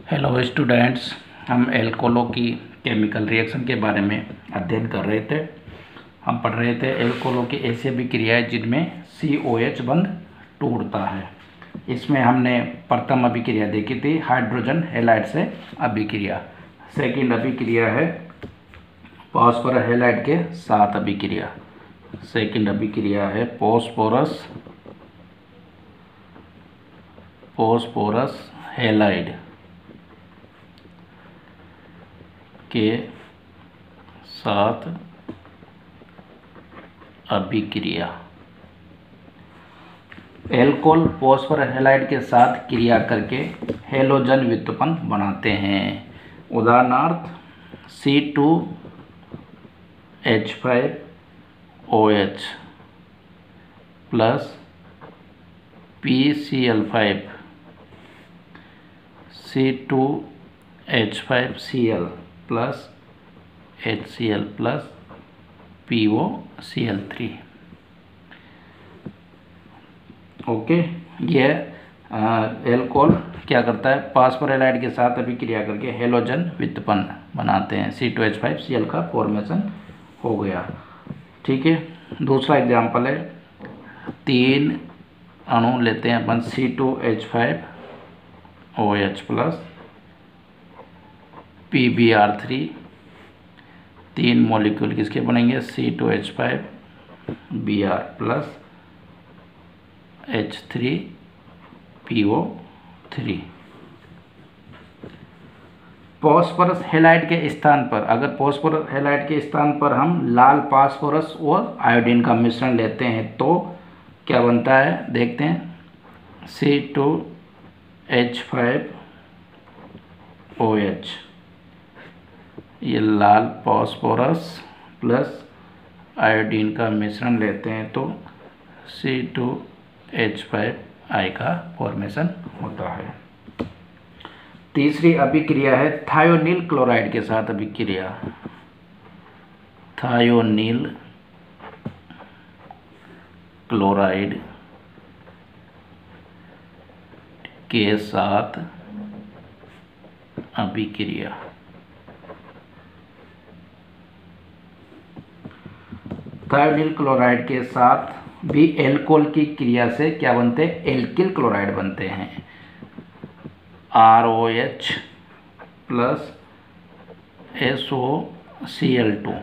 Hello students, हम एल्कोहलों की chemical reaction के बारे में अध्ययन कर रहे थे। हम पढ़ रहे थे एल्कोहलों की ऐसी अभिक्रियाएं जिनमें COH बंध टूटता है। इसमें हमने प्रथम अभिक्रिया देखी थी हाइड्रोजन हैलाइड से अभिक्रिया। सेकंड अभिक्रिया है फास्फोरस हैलाइड के साथ अभिक्रिया। सेकंड अभिक्रिया है फास्फोरस हैलाइड के साथ अभिक्रिया। एल्कोहल फास्फोरस हैलाइड के साथ क्रिया करके हैलोजन व्युत्पन्न बनाते हैं। उदाहरणार्थ C2H5OH plus PCl5 C2H5Cl plus HCl plus POCl3। Okay, यह एल्कोहल क्या करता है, फास्फोरस हैलाइड के साथ अभिक्रिया करके हैलोजन व्युत्पन्न बनाते हैं। C2H5Cl का फॉर्मेशन हो गया। ठीक है, दूसरा एग्जाम्पल है, 3 अणु लेते हैं अपन C2H5OH प्लस PbR3। 3 मॉलिक्यूल किसके बनेंगे, C2H5Br plus H3PO3। Phosphorus halide के स्थान पर, अगर फास्फोरस हैलाइड के स्थान पर हम लाल फास्फोरस और आयोडीन का मिश्रण लेते हैं तो क्या बनता है, देखते हैं। C2H5OH, ये लाल फास्फोरस प्लस आयोडीन का मिश्रण लेते हैं तो C2H5I का फॉर्मेशन होता है। तीसरी अभिक्रिया है थायोनील क्लोराइड के साथ अभिक्रिया। थायोनील क्लोराइड के साथ अभिक्रिया। थायोनील क्लोराइड के साथ भी एल्कोहल की क्रिया से क्या बनते हैं, एल्किल क्लोराइड बनते हैं। ROH plus SOCl2,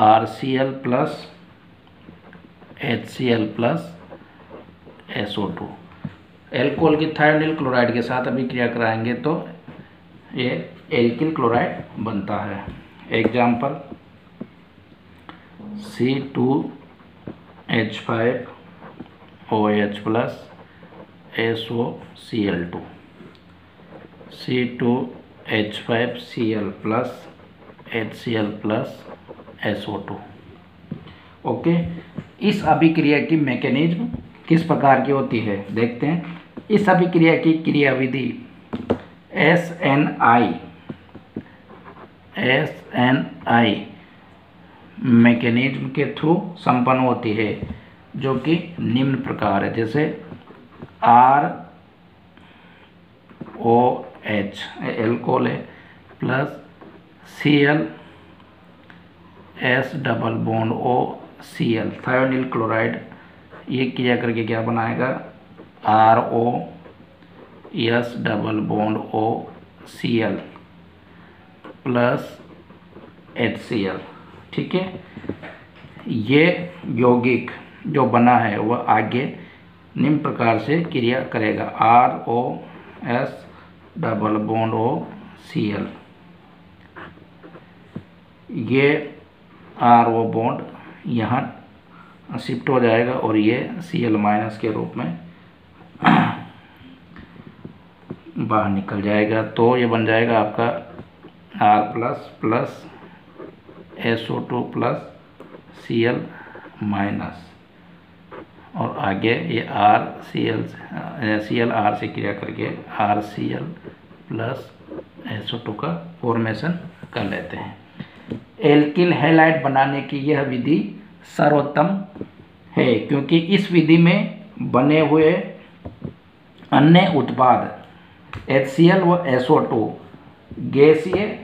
RCl plus HCl plus SO2। Alcohol की थायोनील क्लोराइड के साथ अभिक्रिया कराएंगे तो ये एल्किल क्लोराइड बनता है। Example, C2H5OH plus SOCl2, C2H5Cl plus HCl plus SO2। Okay, इस अभिक्रिया की मैकेनिज्म किस प्रकार की होती है, देखते हैं। इस अभिक्रिया की क्रियाविधि SNI मैकेनिज्म के थ्रू संपन्न होती है, जो कि निम्न प्रकार है। जैसे ROH एल्कोहल है plus Cl S double bond OCl thionyl chloride, ये क्रिया करके क्या बनाएगा, ROS double bond OCl plus HCl। ठीक है, ये यौगिक जो बना है वह आगे निम्न प्रकार से क्रिया करेगा। ROS डबल बॉन्ड OCl, ये RO बॉन्ड यहाँ शिफ्ट हो जाएगा और ये Cl माइनस के रूप में बाहर निकल जाएगा। तो ये बन जाएगा आपका R plus plus SO2 plus Cl minus, और आगे ये Cl R से क्रिया करके RCl प्लस SO2 का फॉर्मेशन कर लेते हैं। एल्किल हैलाइड बनाने की यह विधि सर्वोत्तम है, क्योंकि इस विधि में बने हुए अन्य उत्पाद HCl व SO2 गैसीय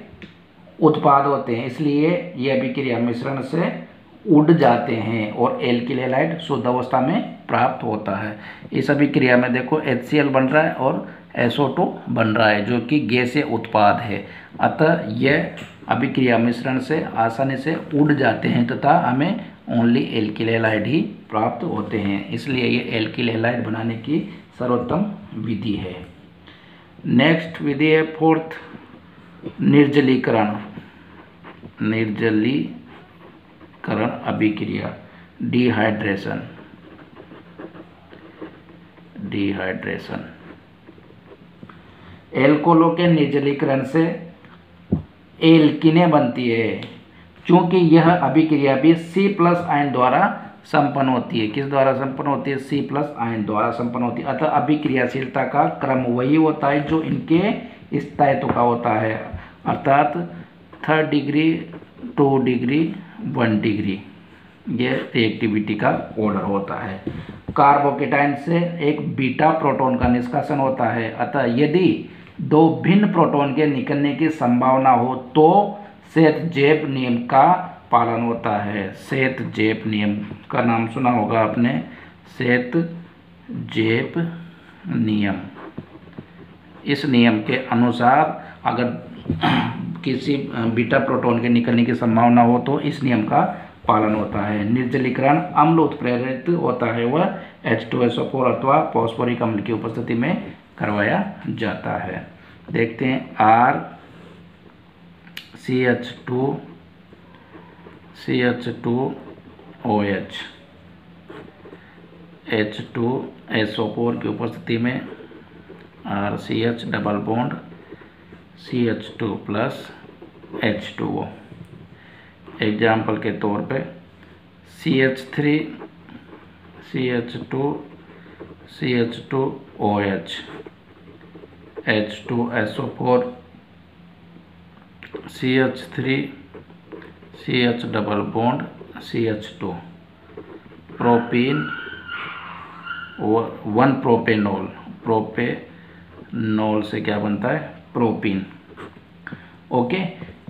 उत्पाद होते हैं, इसलिए ये अभिक्रिया मिश्रण से उड़ जाते हैं और एल्किल हैलाइड शुद्ध अवस्था में प्राप्त होता है। इस अभिक्रिया में देखो HCl बन रहा है और SO2 बन रहा है जो कि गैसीय उत्पाद है। अतः यह अभिक्रिया मिश्रण से आसानी से उड़ जाते हैं तथा हमें ओनली एल्किल हैलाइड ही प्राप्त होते हैं, इसलिए ये एल्किल हैलाइड बनाने की सर्वोत्तम विधि है। नेक्स्ट विधि है फोर्थ, निर्जलीकरण अभिक्रिया, डिहाइड्रेशन। एल्कोहलों के निर्जलीकरण से एल्कीनें बनती है, क्योंकि यह अभिक्रिया भी C+ आयन द्वारा संपन्न होती है। किस द्वारा संपन्न होती है? C+ आयन द्वारा संपन्न होती है। अतः अभिक्रियाशीलता का क्रम वही होता है जो इनके स्थायित्व का होता है, अर्थात 3rd डिग्री, 2 डिग्री, 1 डिग्री, ये रिएक्टिविटी का ऑर्डर होता है। कार्बोकेटाइन से एक बीटा प्रोटॉन का निष्कासन होता है, अतः यदि 2 भिन्न प्रोटॉन के निकलने की संभावना हो तो सेत-जेप नियम का पालन होता है। सेत-जेप नियम का नाम सुना होगा आपने, सेत-जेप नियम। इस नियम के अनुसार अगर किसी बीटा प्रोटॉन के निकलने की संभावना हो तो इस नियम का पालन होता है। निर्जलीकरण अम्ल उत्प्रेरित होता है, वह H2SO4 अथवा फॉस्फोरिक अम्ल की उपस्थिति में करवाया जाता है। देखते हैं RCH2OH, H2SO4 की उपस्थिति में RCH double bond CH2+H2O। Example के तौर पे CH3 CH2 CH2OH, H2SO4 CH3 CH double bond CH2, propene 1 propanol, propanol से क्या बनता है? प्रोपीन। ओके,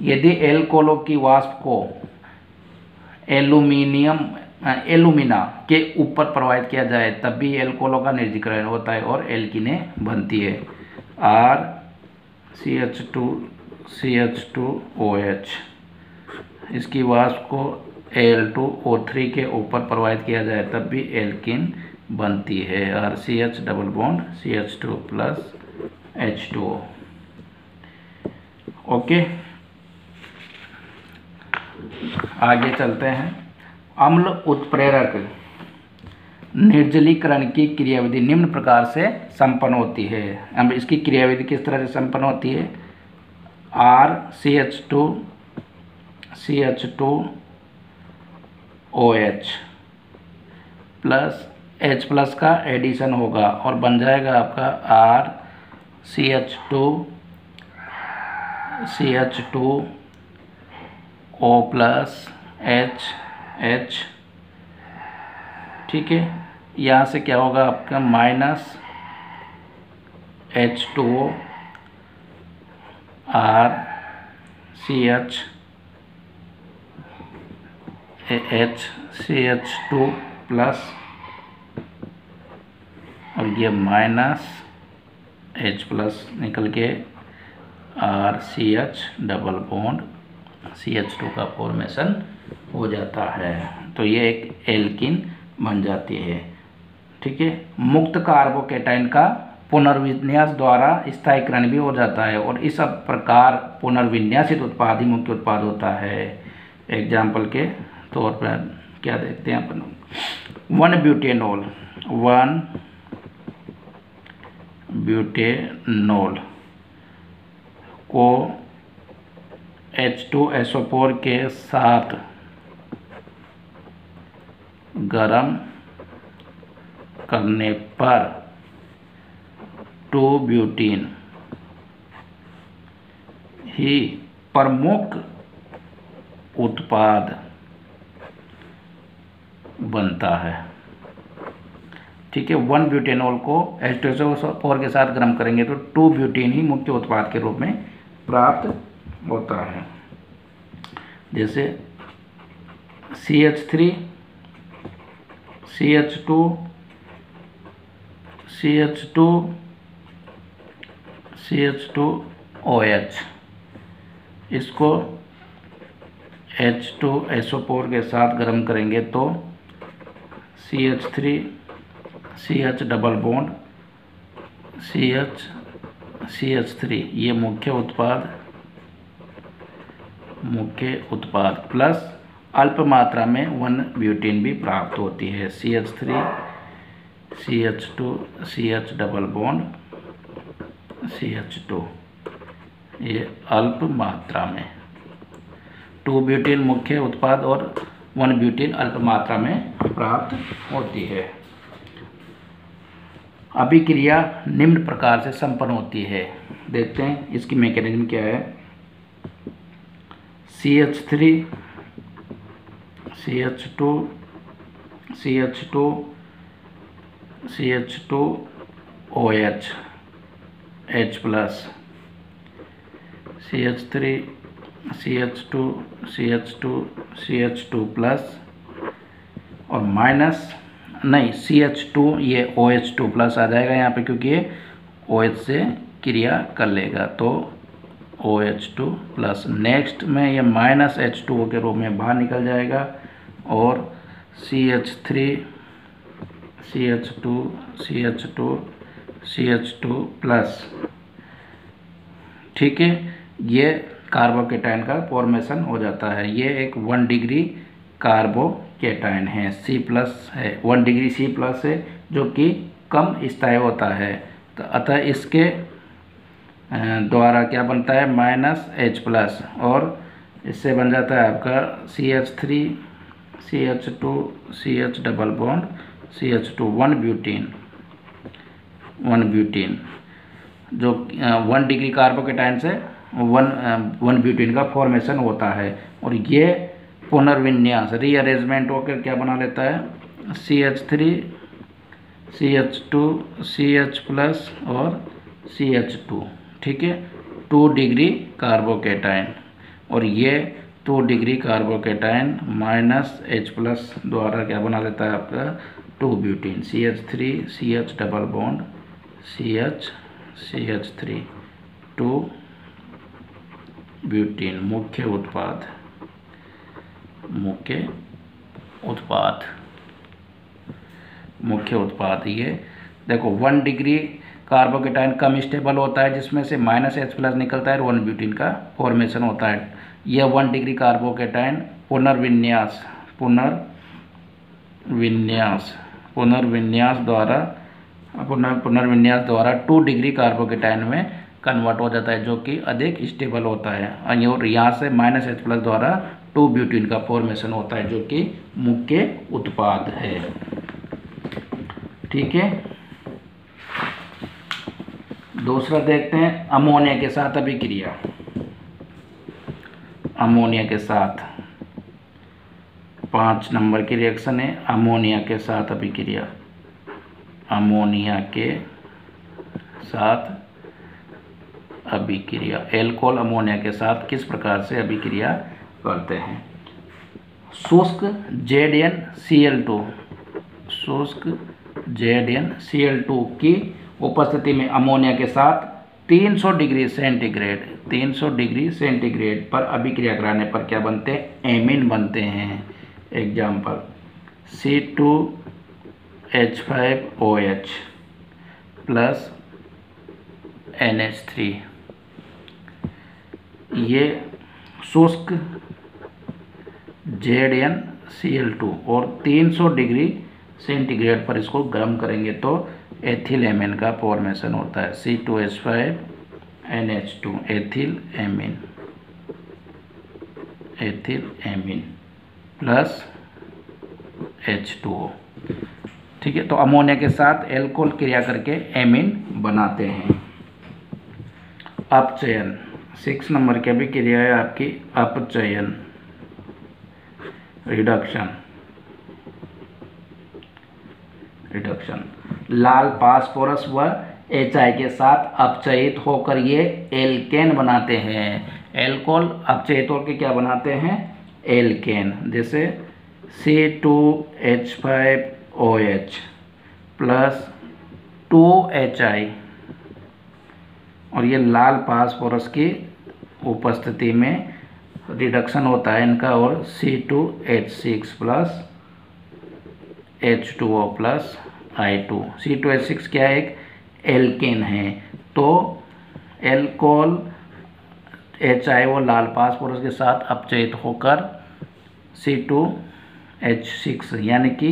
यदि एल्कोहलों की वाष्प को एल्यूमिना के ऊपर प्रवाहित किया जाए तब भी एल्कोहलों का निर्जलीकरण होता है और एल्कीनें बनती है। RCH2CH2OH, इसकी वाष्प को Al2O3 के ऊपर प्रवाहित किया जाए तब भी एल्कीन बनती है, RCH double bond CH2+H2O। Okay, आगे चलते हैं। अम्ल उत्प्रेरक निर्जलीकरण की क्रियाविधि निम्न प्रकार से संपन्न होती है। अब इसकी क्रियाविधि किस तरह से संपन्न होती है? RCH2CH2OH प्लस H+ का एडिशन होगा और बन जाएगा आपका RCH2O+HH। ठीक है, यहाँ से क्या होगा आपका -H2O CH2 प्लस और ये -H+ निकल के RCH डबल बॉन्ड CH2 का फॉर्मेशन हो जाता है, तो ये एक एल्कीन बन जाती है। ठीक है, मुक्त कार्बोकेटाइन का पुनर्विन्यास द्वारा स्थायीकरण भी हो जाता है और इस प्रकार पुनर्विन्यासित उत्पाद ही मुख्य उत्पाद होता है। एग्जाम्पल के तौर पर क्या देखते हैं अपन, 1-ब्यूटेनॉल को H2SO4 के साथ गर्म करने पर 2-ब्यूटीन ही प्रमुख उत्पाद बनता है ठीक है। 1 ब्यूटेनॉल को H2SO4 के साथ गर्म करेंगे तो 2 ब्यूटेन ही मुख्य उत्पाद के रूप में प्राप्त होता है। जैसे CH3 CH2 CH2 CH2OH, इसको H2SO4 के साथ गर्म करेंगे तो CH3 CH double bond CH3, ये मुख्य उत्पाद प्लस अल्प मात्रा में 1 ब्यूटेन भी प्राप्त होती है। CH3 CH2 CH double bond CH2, ये अल्प मात्रा में 2 ब्यूटेन मुख्य उत्पाद और 1 ब्यूटेन अल्प मात्रा में प्राप्त होती है। अभिक्रिया निम्न प्रकार से संपन्न होती है। देखते हैं इसकी मैकेनिज्म क्या है। CH3 CH2 CH2OH H plus, CH3 CH2 plus और माइनस नहीं CH2, ये OH2 प्लस आ जाएगा यहाँ पे क्योंकि ये OH से क्रिया कर लेगा तो OH2 प्लस। नेक्स्ट में ये माइनस H2O के रूप में बाहर निकल जाएगा और CH3 CH2 प्लस, ठीक है। ये कार्बोकेटाइन का फॉर्मेशन हो जाता है। ये एक 1 डिग्री कार्बोकेटाइन है, C प्लस है, 1 डिग्री C प्लस है जो कि कम स्थायी होता है। तो अतः इसके द्वारा क्या बनता है माइनस H प्लस और इससे बन जाता है आपका CH3 CH2 CH double bond CH2, 1 butane जो 1 डिग्री कार्बोकेटाइन से 1 ब्यूटेन का फॉर्मेशन होता है। और ये पुनर्विन्यास रीअरेंजमेंट होकर क्या बना लेता है CH3 CH2 CH प्लस और CH2, ठीक है। 2 डिग्री कार्बोकेटाइन और ये 2 degree carbocation minus H plus द्वारा क्या बना लेता है आपका 2 butane CH3 CH double bond CH3, 2 butane मुख्य उत्पाद। ये देखो 1 डिग्री कार्बोकेटाइन कम स्टेबल होता है जिसमें से माइनस H प्लस निकलता है और 1 ब्यूटेन का फॉर्मेशन होता है। यह 1 डिग्री कार्बोकेटाइन पुनर्विन्यास द्वारा 2 डिग्री कार्बोकेटाइन में कन्वर्ट हो जाता है जो कि अधिक स्टेबल होता है। और यहाँ से माइनस H प्लस द्वारा 2 ब्यूटेन का फॉर्मेशन होता है जो कि मुख्य उत्पाद है, ठीक है। दूसरा देखते हैं अमोनिया के साथ अभिक्रिया। अमोनिया के साथ 5 नंबर की रिएक्शन है अमोनिया के साथ अभिक्रिया। एल्कोहल अमोनिया के साथ किस प्रकार से अभिक्रिया करते हैं। शुष्क ZnCl2 की उपस्थिति में अमोनिया के साथ 300 डिग्री सेंटीग्रेड पर अभिक्रिया कराने पर क्या बनते हैं एमीन बनते हैं। एग्जाम्पल C2H5OH प्लस NH3, ये शुष्क ZnCl2 और 300 डिग्री सेंटीग्रेड पर इसको गर्म करेंगे तो एथिल एमीन का फॉर्मेशन होता है C2H5NH2 ethyl amine plus H2O, ठीक है। तो अमोनिया के साथ एल्कोहल क्रिया करके एमीन बनाते हैं। अपचयन 6 नंबर की भी क्रिया है आपकी अपचयन रिडक्शन लाल फास्फोरस व HI के साथ अपचयित होकर ये एल्केन बनाते हैं। एल्कोहल अपचयित होकर क्या बनाते हैं? एल्केन। जैसे C2H5OH प्लस 2HI, और ये लाल फास्फोरस की उपस्थिति में रिडक्शन होता है इनका, और C2H6 plus H2O plus I2। C2H6 क्या है? एक एल्केन है। तो एल्कोहल HI वो लाल फास्फोरस के साथ अपचयित होकर C2H6 यानी कि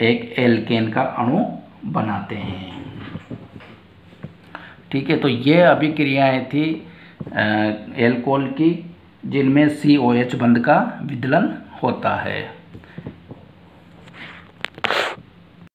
एक एल्केन का अणु बनाते हैं। ठीक है, तो ये अभिक्रियाएं थी एल्कोहल की जिनमें COH बंध का विदलन होता है।